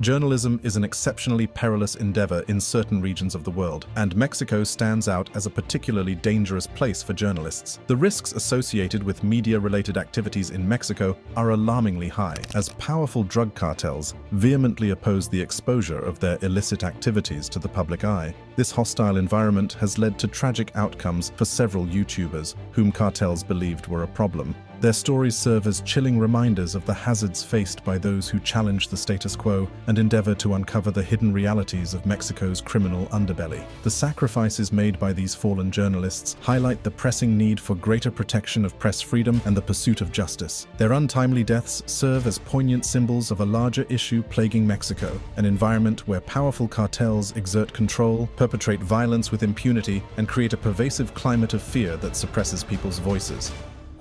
Journalism is an exceptionally perilous endeavor in certain regions of the world, and Mexico stands out as a particularly dangerous place for journalists. The risks associated with media-related activities in Mexico are alarmingly high, as powerful drug cartels vehemently oppose the exposure of their illicit activities to the public eye. This hostile environment has led to tragic outcomes for several YouTubers, whom cartels believed were a problem. Their stories serve as chilling reminders of the hazards faced by those who challenge the status quo and endeavor to uncover the hidden realities of Mexico's criminal underbelly. The sacrifices made by these fallen journalists highlight the pressing need for greater protection of press freedom and the pursuit of justice. Their untimely deaths serve as poignant symbols of a larger issue plaguing Mexico, an environment where powerful cartels exert control, perpetrate violence with impunity, and create a pervasive climate of fear that suppresses people's voices.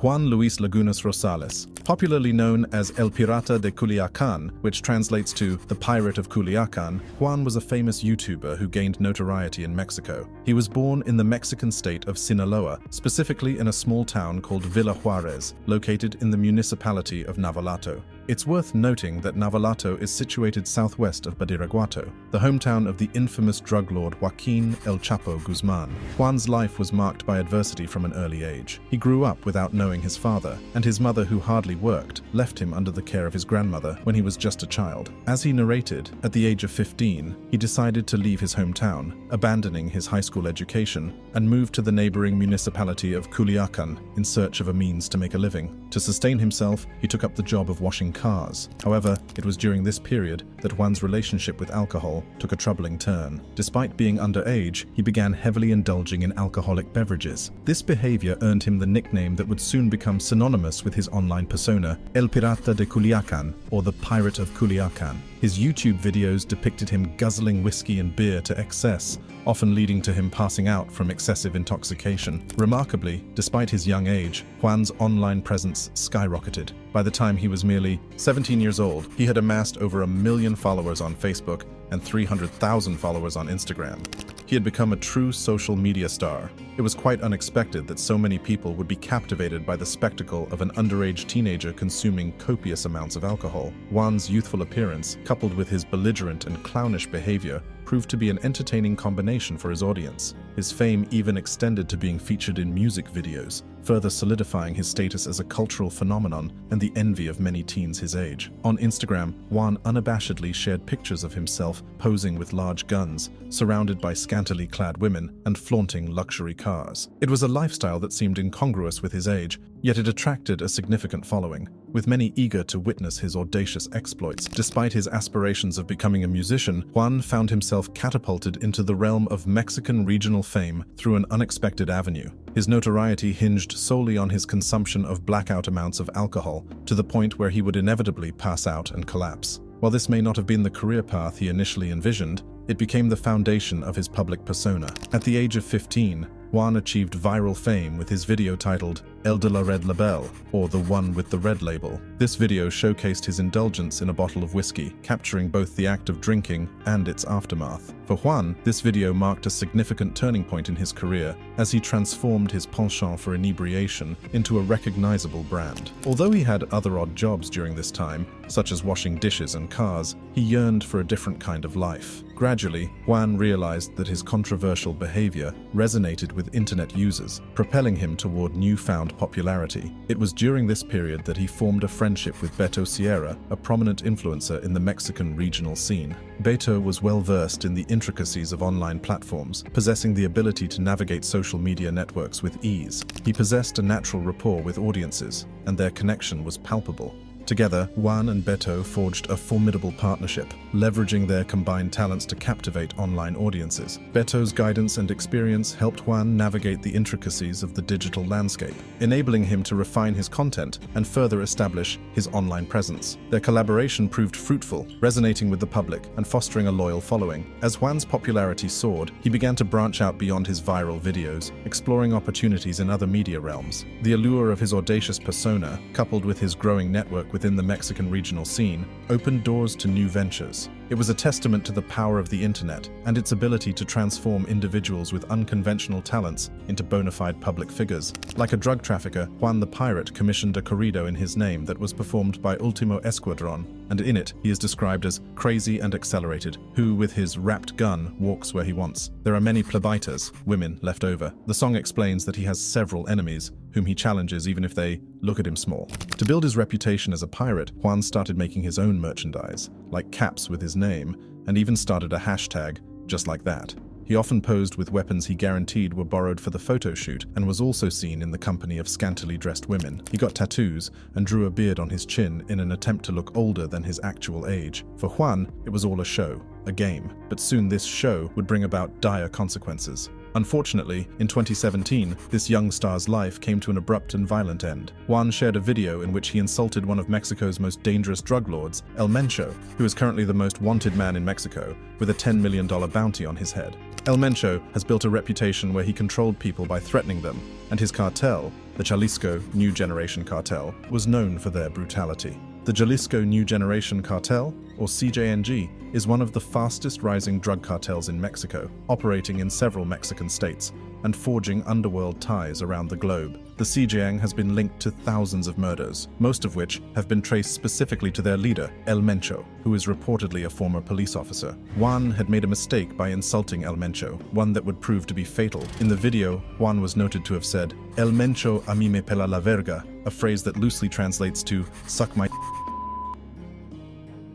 Juan Luis Lagunas Rosales, popularly known as El Pirata de Culiacán, which translates to the Pirate of Culiacán, Juan was a famous YouTuber who gained notoriety in Mexico. He was born in the Mexican state of Sinaloa, specifically in a small town called Villa Juarez, located in the municipality of Navolato. It's worth noting that Navolato is situated southwest of Badiraguato, the hometown of the infamous drug lord Joaquín El Chapo Guzmán. Juan's life was marked by adversity from an early age. He grew up without knowing his father, and his mother, who hardly worked, left him under the care of his grandmother when he was just a child. As he narrated, at the age of 15, he decided to leave his hometown, abandoning his high school education, and moved to the neighboring municipality of Culiacán in search of a means to make a living. To sustain himself, he took up the job of washing cars. However, it was during this period that Juan's relationship with alcohol took a troubling turn. Despite being underage, he began heavily indulging in alcoholic beverages. This behavior earned him the nickname that would soon become synonymous with his online persona, El Pirata de Culiacán, or the Pirate of Culiacán. His YouTube videos depicted him guzzling whiskey and beer to excess, often leading to him passing out from excessive intoxication. Remarkably, despite his young age, Juan's online presence skyrocketed. By the time he was merely 17 years old, he had amassed over 1 million followers on Facebook and 300,000 followers on Instagram. He had become a true social media star. It was quite unexpected that so many people would be captivated by the spectacle of an underage teenager consuming copious amounts of alcohol. Juan's youthful appearance, coupled with his belligerent and clownish behavior, proved to be an entertaining combination for his audience. His fame even extended to being featured in music videos, further solidifying his status as a cultural phenomenon and the envy of many teens his age. On Instagram, Juan unabashedly shared pictures of himself posing with large guns, surrounded by scantily clad women, and flaunting luxury cars. It was a lifestyle that seemed incongruous with his age, yet it attracted a significant following, with many eager to witness his audacious exploits. Despite his aspirations of becoming a musician, Juan found himself catapulted into the realm of Mexican regional fame through an unexpected avenue. His notoriety hinged solely on his consumption of blackout amounts of alcohol, to the point where he would inevitably pass out and collapse. While this may not have been the career path he initially envisioned, it became the foundation of his public persona. At the age of 15, Juan achieved viral fame with his video titled El de la Red Label, or The One with the Red Label. This video showcased his indulgence in a bottle of whiskey, capturing both the act of drinking and its aftermath. For Juan, this video marked a significant turning point in his career, as he transformed his penchant for inebriation into a recognizable brand. Although he had other odd jobs during this time, such as washing dishes and cars, he yearned for a different kind of life. Gradually, Juan realized that his controversial behavior resonated with internet users, propelling him toward newfound popularity. It was during this period that he formed a friendship with Beto Sierra, a prominent influencer in the Mexican regional scene. Beto was well versed in the intricacies of online platforms, possessing the ability to navigate social media networks with ease. He possessed a natural rapport with audiences, and their connection was palpable. Together, Juan and Beto forged a formidable partnership, leveraging their combined talents to captivate online audiences. Beto's guidance and experience helped Juan navigate the intricacies of the digital landscape, enabling him to refine his content and further establish his online presence. Their collaboration proved fruitful, resonating with the public and fostering a loyal following. As Juan's popularity soared, he began to branch out beyond his viral videos, exploring opportunities in other media realms. The allure of his audacious persona, coupled with his growing network with within the Mexican regional scene, opened doors to new ventures. It was a testament to the power of the internet and its ability to transform individuals with unconventional talents into bona fide public figures. Like a drug trafficker, Juan the Pirate commissioned a corrido in his name that was performed by Ultimo Escuadron, and in it he is described as crazy and accelerated, who with his wrapped gun walks where he wants. There are many plebitas, women, left over. The song explains that he has several enemies, whom he challenges even if they look at him small. To build his reputation as a pirate, Juan started making his own merchandise, like caps with his name, and even started a hashtag just like that. He often posed with weapons he guaranteed were borrowed for the photo shoot and was also seen in the company of scantily dressed women. He got tattoos and drew a beard on his chin in an attempt to look older than his actual age. For Juan, it was all a show, a game, but soon this show would bring about dire consequences. Unfortunately, in 2017, this young star's life came to an abrupt and violent end. Juan shared a video in which he insulted one of Mexico's most dangerous drug lords, El Mencho, who is currently the most wanted man in Mexico, with a $10 million bounty on his head. El Mencho has built a reputation where he controlled people by threatening them, and his cartel, the Jalisco New Generation Cartel, was known for their brutality. The Jalisco New Generation Cartel, or CJNG, is one of the fastest rising drug cartels in Mexico, operating in several Mexican states and forging underworld ties around the globe. The CJNG has been linked to thousands of murders, most of which have been traced specifically to their leader, El Mencho, who is reportedly a former police officer. Juan had made a mistake by insulting El Mencho, one that would prove to be fatal. In the video, Juan was noted to have said, "El Mencho a mí me pela la verga," a phrase that loosely translates to "suck my,"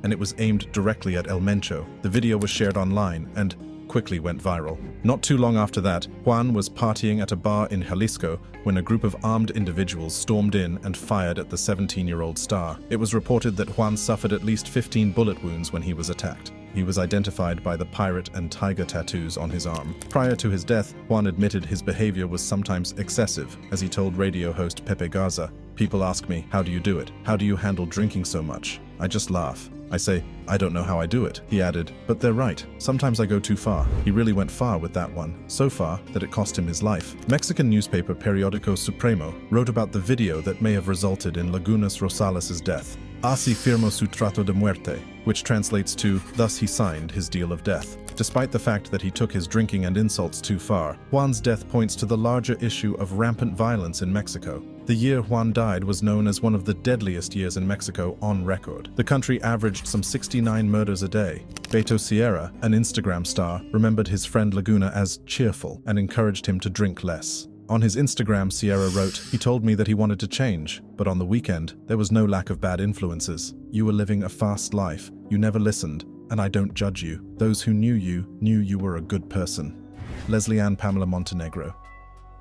and it was aimed directly at El Mencho. The video was shared online and quickly went viral. Not too long after that, Juan was partying at a bar in Jalisco when a group of armed individuals stormed in and fired at the 17-year-old star. It was reported that Juan suffered at least 15 bullet wounds when he was attacked. He was identified by the pirate and tiger tattoos on his arm. Prior to his death, Juan admitted his behavior was sometimes excessive, as he told radio host Pepe Garza, "People ask me, how do you do it? How do you handle drinking so much? I just laugh. I say, I don't know how I do it." He added, "But they're right. Sometimes I go too far." He really went far with that one, so far that it cost him his life. Mexican newspaper Periódico Supremo wrote about the video that may have resulted in Lagunas Rosales' death. "Así firmó su trato de muerte," which translates to, "Thus he signed his deal of death." Despite the fact that he took his drinking and insults too far, Juan's death points to the larger issue of rampant violence in Mexico. The year Juan died was known as one of the deadliest years in Mexico on record. The country averaged some 69 murders a day. Beto Sierra, an Instagram star, remembered his friend Laguna as cheerful and encouraged him to drink less. On his Instagram, Sierra wrote, "He told me that he wanted to change, but on the weekend, there was no lack of bad influences. You were living a fast life, you never listened, and I don't judge you. Those who knew you were a good person." Leslie Ann Pamela Montenegro.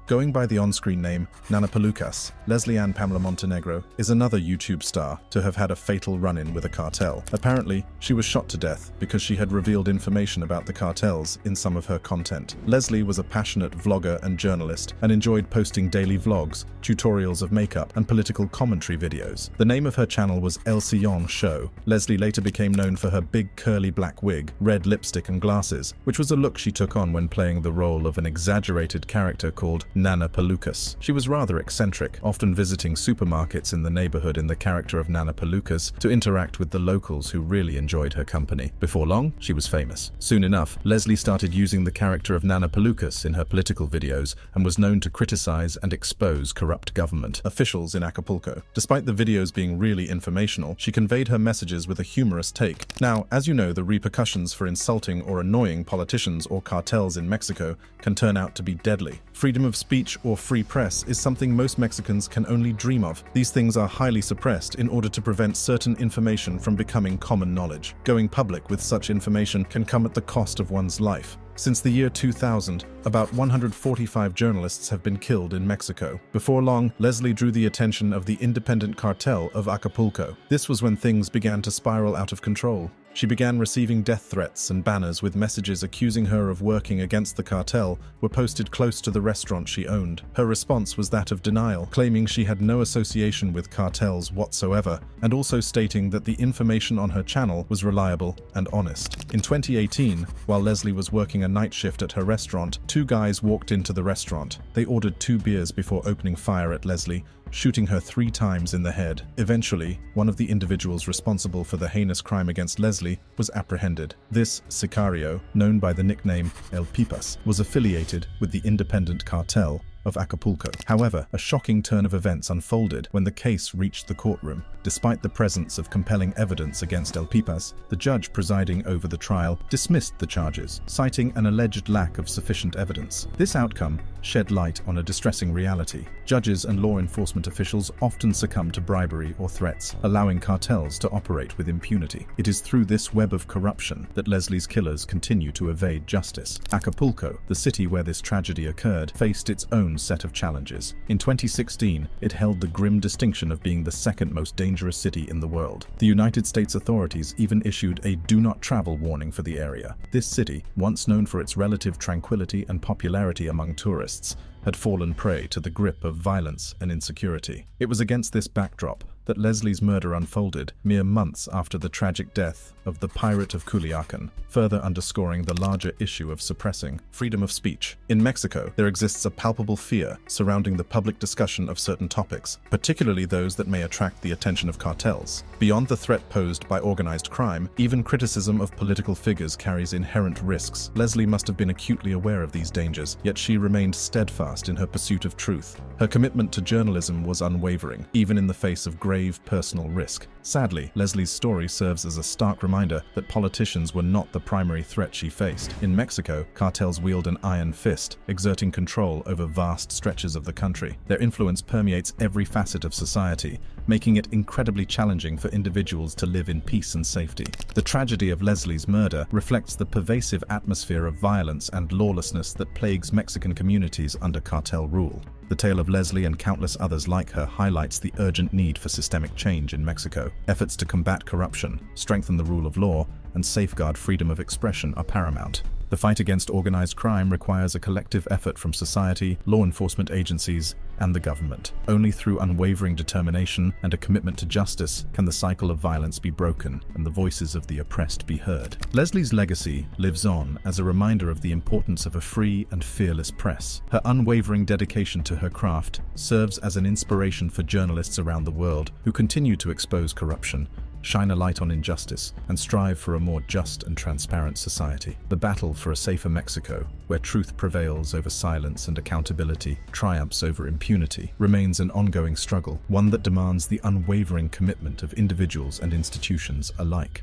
Going by the on-screen name Nana Pelucas, Leslie Ann Pamela Montenegro is another YouTube star to have had a fatal run-in with a cartel. Apparently, she was shot to death because she had revealed information about the cartels in some of her content. Leslie was a passionate vlogger and journalist and enjoyed posting daily vlogs, tutorials of makeup, and political commentary videos. The name of her channel was El Sillon Show. Leslie later became known for her big curly black wig, red lipstick, and glasses, which was a look she took on when playing the role of an exaggerated character called Nana Pelucas. She was rather eccentric, often visiting supermarkets in the neighborhood in the character of Nana Pelucas to interact with the locals who really enjoyed her company. Before long, she was famous. Soon enough, Leslie started using the character of Nana Pelucas in her political videos and was known to criticize and expose corrupt government officials in Acapulco. Despite the videos being really informational, she conveyed her messages with a humorous take. Now, as you know, the repercussions for insulting or annoying politicians or cartels in Mexico can turn out to be deadly. Freedom of speech or free press is something most Mexicans can only dream of. These things are highly suppressed in order to prevent certain information from becoming common knowledge. Going public with such information can come at the cost of one's life. Since the year 2000, about 145 journalists have been killed in Mexico. Before long, Leslie drew the attention of the independent cartel of Acapulco. This was when things began to spiral out of control. She began receiving death threats, and banners with messages accusing her of working against the cartel were posted close to the restaurant she owned. Her response was that of denial, claiming she had no association with cartels whatsoever, and also stating that the information on her channel was reliable and honest. In 2018, while Leslie was working a night shift at her restaurant, two guys walked into the restaurant. They ordered 2 beers before opening fire at Leslie, shooting her 3 times in the head. Eventually, one of the individuals responsible for the heinous crime against Leslie was apprehended. This sicario, known by the nickname El Pipas, was affiliated with the independent cartel of Acapulco. However, a shocking turn of events unfolded when the case reached the courtroom. Despite the presence of compelling evidence against El Pipas, the judge presiding over the trial dismissed the charges, citing an alleged lack of sufficient evidence. This outcome shed light on a distressing reality. Judges and law enforcement officials often succumb to bribery or threats, allowing cartels to operate with impunity. It is through this web of corruption that Leslie's killers continue to evade justice. Acapulco, the city where this tragedy occurred, faced its own set of challenges. In 2016, it held the grim distinction of being the second most dangerous city in the world. The United States authorities even issued a do not travel warning for the area. This city, once known for its relative tranquility and popularity among tourists, had fallen prey to the grip of violence and insecurity. It was against this backdrop that Leslie's murder unfolded mere months after the tragic death of the Pirate of Culiacan, further underscoring the larger issue of suppressing freedom of speech. In Mexico, there exists a palpable fear surrounding the public discussion of certain topics, particularly those that may attract the attention of cartels. Beyond the threat posed by organized crime, even criticism of political figures carries inherent risks. Leslie must have been acutely aware of these dangers, yet she remained steadfast in her pursuit of truth. Her commitment to journalism was unwavering, even in the face of grave personal risk. Sadly, Leslie's story serves as a stark reminder that politicians were not the primary threat she faced. In Mexico, cartels wield an iron fist, exerting control over vast stretches of the country. Their influence permeates every facet of society, making it incredibly challenging for individuals to live in peace and safety. The tragedy of Leslie's murder reflects the pervasive atmosphere of violence and lawlessness that plagues Mexican communities under cartel rule. The tale of Leslie and countless others like her highlights the urgent need for systemic change in Mexico. Efforts to combat corruption, strengthen the rule of law, and safeguard freedom of expression are paramount. The fight against organized crime requires a collective effort from society, law enforcement agencies, and the government. Only through unwavering determination and a commitment to justice can the cycle of violence be broken and the voices of the oppressed be heard. Leslie's legacy lives on as a reminder of the importance of a free and fearless press. Her unwavering dedication to her craft serves as an inspiration for journalists around the world who continue to expose corruption, shine a light on injustice, and strive for a more just and transparent society. The battle for a safer Mexico, where truth prevails over silence and accountability triumphs over impunity, remains an ongoing struggle, one that demands the unwavering commitment of individuals and institutions alike.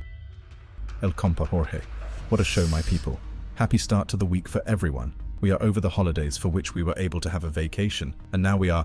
El Compa Jorge. What a show, my people. Happy start to the week for everyone. We are over the holidays for which we were able to have a vacation, and now we are...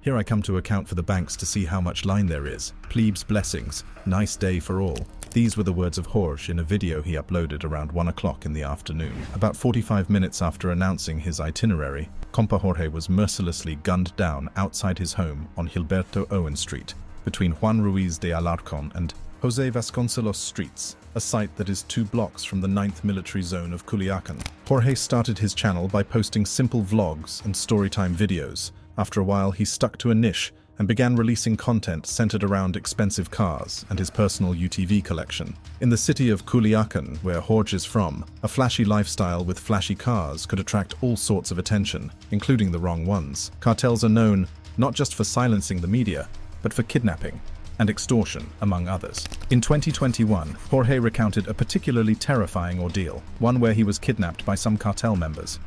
Here I come to account for the banks to see how much line there is. Plebes blessings. Nice day for all. These were the words of Jorge in a video he uploaded around 1 o'clock in the afternoon. About 45 minutes after announcing his itinerary, Compa Jorge was mercilessly gunned down outside his home on Gilberto Owen Street, between Juan Ruiz de Alarcon and Jose Vasconcelos Streets, a site that is 2 blocks from the 9th military zone of Culiacan. Jorge started his channel by posting simple vlogs and storytime videos. After a while, he stuck to a niche and began releasing content centered around expensive cars and his personal UTV collection. In the city of Culiacan, where Jorge is from, a flashy lifestyle with flashy cars could attract all sorts of attention, including the wrong ones. Cartels are known not just for silencing the media, but for kidnapping and extortion, among others. In 2021, Jorge recounted a particularly terrifying ordeal, one where he was kidnapped by some cartel members.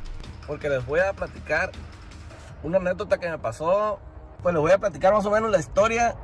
Porque les voy a platicar una anécdota que me pasó, pues les voy a platicar más o menos la historia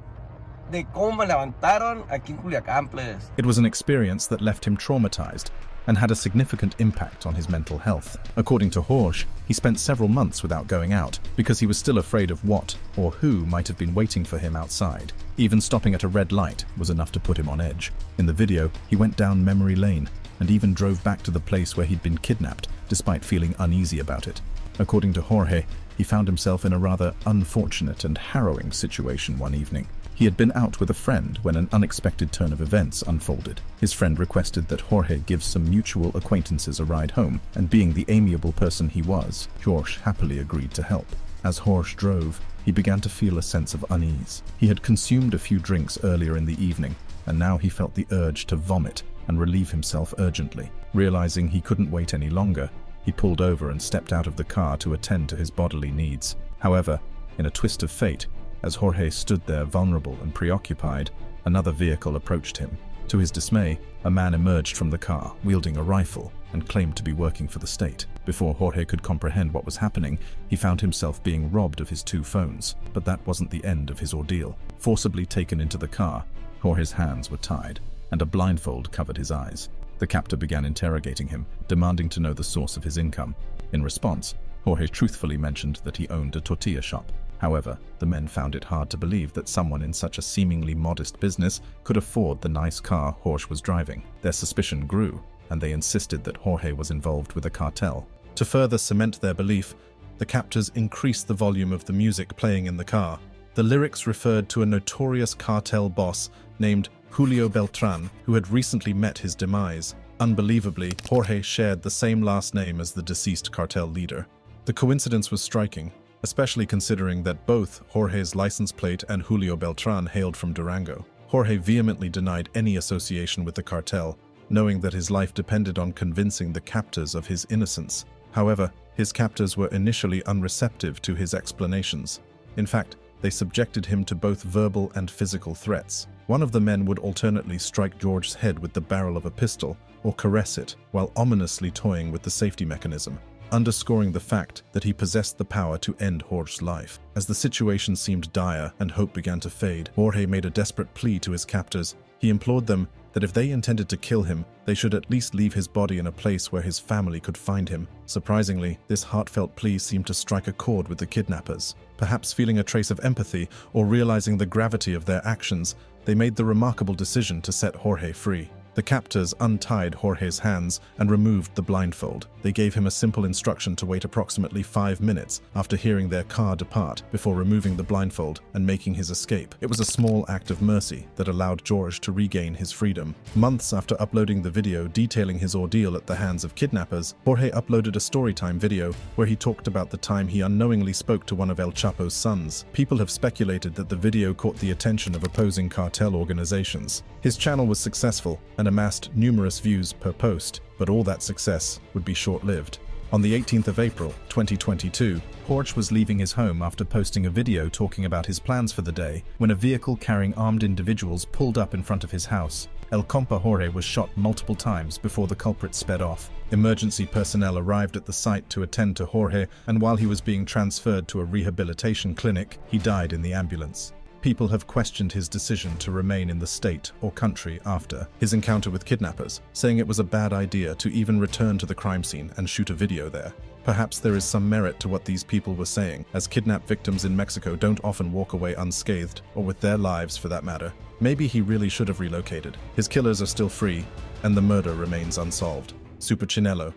de cómo me levantaron aquí en Culiacán, please. It was an experience that left him traumatized and had a significant impact on his mental health. According to Jorge, he spent several months without going out because he was still afraid of what or who might have been waiting for him outside. Even stopping at a red light was enough to put him on edge. In the video, he went down memory lane and even drove back to the place where he'd been kidnapped, despite feeling uneasy about it. According to Jorge, he found himself in a rather unfortunate and harrowing situation one evening. He had been out with a friend when an unexpected turn of events unfolded. His friend requested that Jorge give some mutual acquaintances a ride home, and being the amiable person he was, Jorge happily agreed to help. As Jorge drove, he began to feel a sense of unease. He had consumed a few drinks earlier in the evening, and now he felt the urge to vomit and relieve himself urgently. Realizing he couldn't wait any longer, he pulled over and stepped out of the car to attend to his bodily needs. However, In a twist of fate, as Jorge stood there vulnerable and preoccupied, another vehicle approached him. To his dismay, a man emerged from the car, wielding a rifle, and claimed to be working for the state. Before Jorge could comprehend what was happening, he found himself being robbed of his 2 phones. But that wasn't the end of his ordeal. Forcibly taken into the car, Jorge's hands were tied, and a blindfold covered his eyes. The captor began interrogating him, demanding to know the source of his income. In response, Jorge truthfully mentioned that he owned a tortilla shop. However, the men found it hard to believe that someone in such a seemingly modest business could afford the nice car Jorge was driving. Their suspicion grew, and they insisted that Jorge was involved with a cartel. To further cement their belief, the captors increased the volume of the music playing in the car. The lyrics referred to a notorious cartel boss named Julio Beltran, who had recently met his demise. Unbelievably, Jorge shared the same last name as the deceased cartel leader. The coincidence was striking, especially considering that both Jorge's license plate and Julio Beltran hailed from Durango. Jorge vehemently denied any association with the cartel, knowing that his life depended on convincing the captors of his innocence. However, his captors were initially unreceptive to his explanations. In fact, they subjected him to both verbal and physical threats. One of the men would alternately strike George's head with the barrel of a pistol or caress it, while ominously toying with the safety mechanism, underscoring the fact that he possessed the power to end Jorge's life. As the situation seemed dire and hope began to fade, Jorge made a desperate plea to his captors. He implored them that if they intended to kill him, they should at least leave his body in a place where his family could find him. Surprisingly, this heartfelt plea seemed to strike a chord with the kidnappers. Perhaps feeling a trace of empathy or realizing the gravity of their actions, they made the remarkable decision to set Jorge free. The captors untied Jorge's hands and removed the blindfold. They gave him a simple instruction to wait approximately 5 minutes after hearing their car depart before removing the blindfold and making his escape. It was a small act of mercy that allowed George to regain his freedom. Months after uploading the video detailing his ordeal at the hands of kidnappers, Jorge uploaded a storytime video where he talked about the time he unknowingly spoke to one of El Chapo's sons. People have speculated that the video caught the attention of opposing cartel organizations. His channel was successful and amassed numerous views per post, but all that success would be short-lived. On the 18th of April, 2022, Jorge was leaving his home after posting a video talking about his plans for the day when a vehicle carrying armed individuals pulled up in front of his house. El Compa Jorge was shot multiple times before the culprit sped off. Emergency personnel arrived at the site to attend to Jorge, and while he was being transferred to a rehabilitation clinic, he died in the ambulance. People have questioned his decision to remain in the state or country after his encounter with kidnappers, saying it was a bad idea to even return to the crime scene and shoot a video there. Perhaps there is some merit to what these people were saying, as kidnapped victims in Mexico don't often walk away unscathed, or with their lives for that matter. Maybe he really should have relocated. His killers are still free, and the murder remains unsolved. Super Chinelo.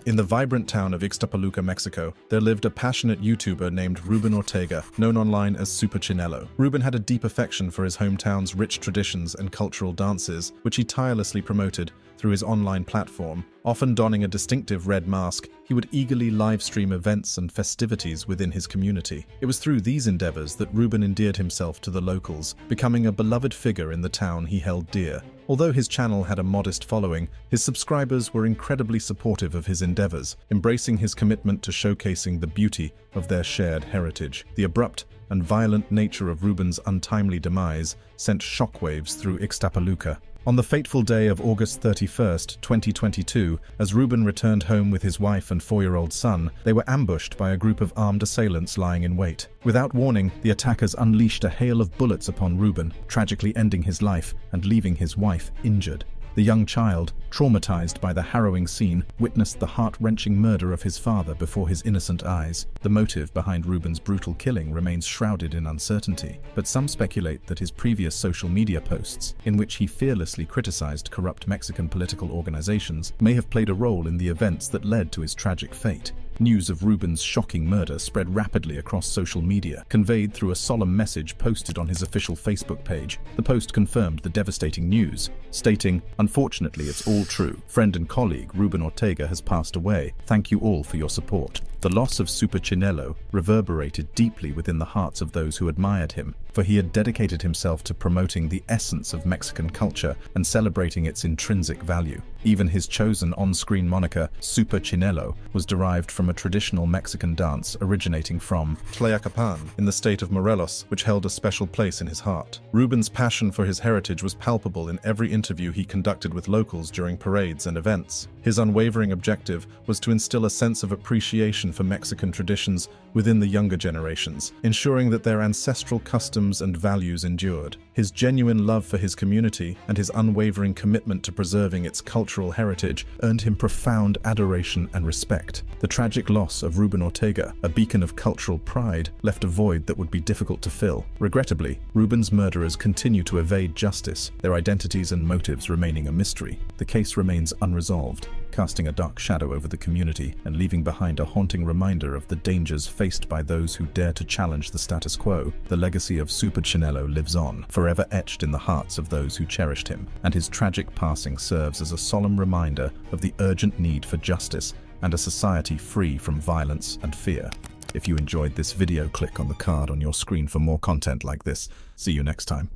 In the vibrant town of Ixtapaluca, Mexico, there lived a passionate YouTuber named Ruben Ortega, known online as Super Chinelo. Ruben had a deep affection for his hometown's rich traditions and cultural dances, which he tirelessly promoted through his online platform. Often donning a distinctive red mask, he would eagerly live-stream events and festivities within his community. It was through these endeavors that Ruben endeared himself to the locals, becoming a beloved figure in the town he held dear. Although his channel had a modest following, his subscribers were incredibly supportive of his endeavors, embracing his commitment to showcasing the beauty of their shared heritage. The abrupt and violent nature of Ruben's untimely demise sent shockwaves through Ixtapaluca. On the fateful day of August 31st, 2022, as Ruben returned home with his wife and 4-year-old son, they were ambushed by a group of armed assailants lying in wait. Without warning, the attackers unleashed a hail of bullets upon Ruben, tragically ending his life and leaving his wife injured. The young child, traumatized by the harrowing scene, witnessed the heart-wrenching murder of his father before his innocent eyes. The motive behind Ruben's brutal killing remains shrouded in uncertainty, but some speculate that his previous social media posts, in which he fearlessly criticized corrupt Mexican political organizations, may have played a role in the events that led to his tragic fate. News of Ruben's shocking murder spread rapidly across social media, conveyed through a solemn message posted on his official Facebook page. The post confirmed the devastating news, stating, "Unfortunately, it's all true. Friend and colleague Ruben Ortega has passed away. Thank you all for your support." The loss of Super Chinelo reverberated deeply within the hearts of those who admired him. for he had dedicated himself to promoting the essence of Mexican culture and celebrating its intrinsic value. Even his chosen on-screen moniker, Super Chinelo, was derived from a traditional Mexican dance originating from Tlayacapan in the state of Morelos, which held a special place in his heart. Ruben's passion for his heritage was palpable in every interview he conducted with locals during parades and events. His unwavering objective was to instill a sense of appreciation for Mexican traditions within the younger generations, ensuring that their ancestral customs and values endured. His genuine love for his community and his unwavering commitment to preserving its cultural heritage earned him profound adoration and respect. The tragic loss of Ruben Ortega, a beacon of cultural pride, left a void that would be difficult to fill. Regrettably, Ruben's murderers continue to evade justice, their identities and motives remaining a mystery. The case remains unresolved, casting a dark shadow over the community and leaving behind a haunting reminder of the dangers faced by those who dare to challenge the status quo. The legacy of Super Chinelo lives on, forever etched in the hearts of those who cherished him, and his tragic passing serves as a solemn reminder of the urgent need for justice and a society free from violence and fear. If you enjoyed this video, click on the card on your screen for more content like this. See you next time.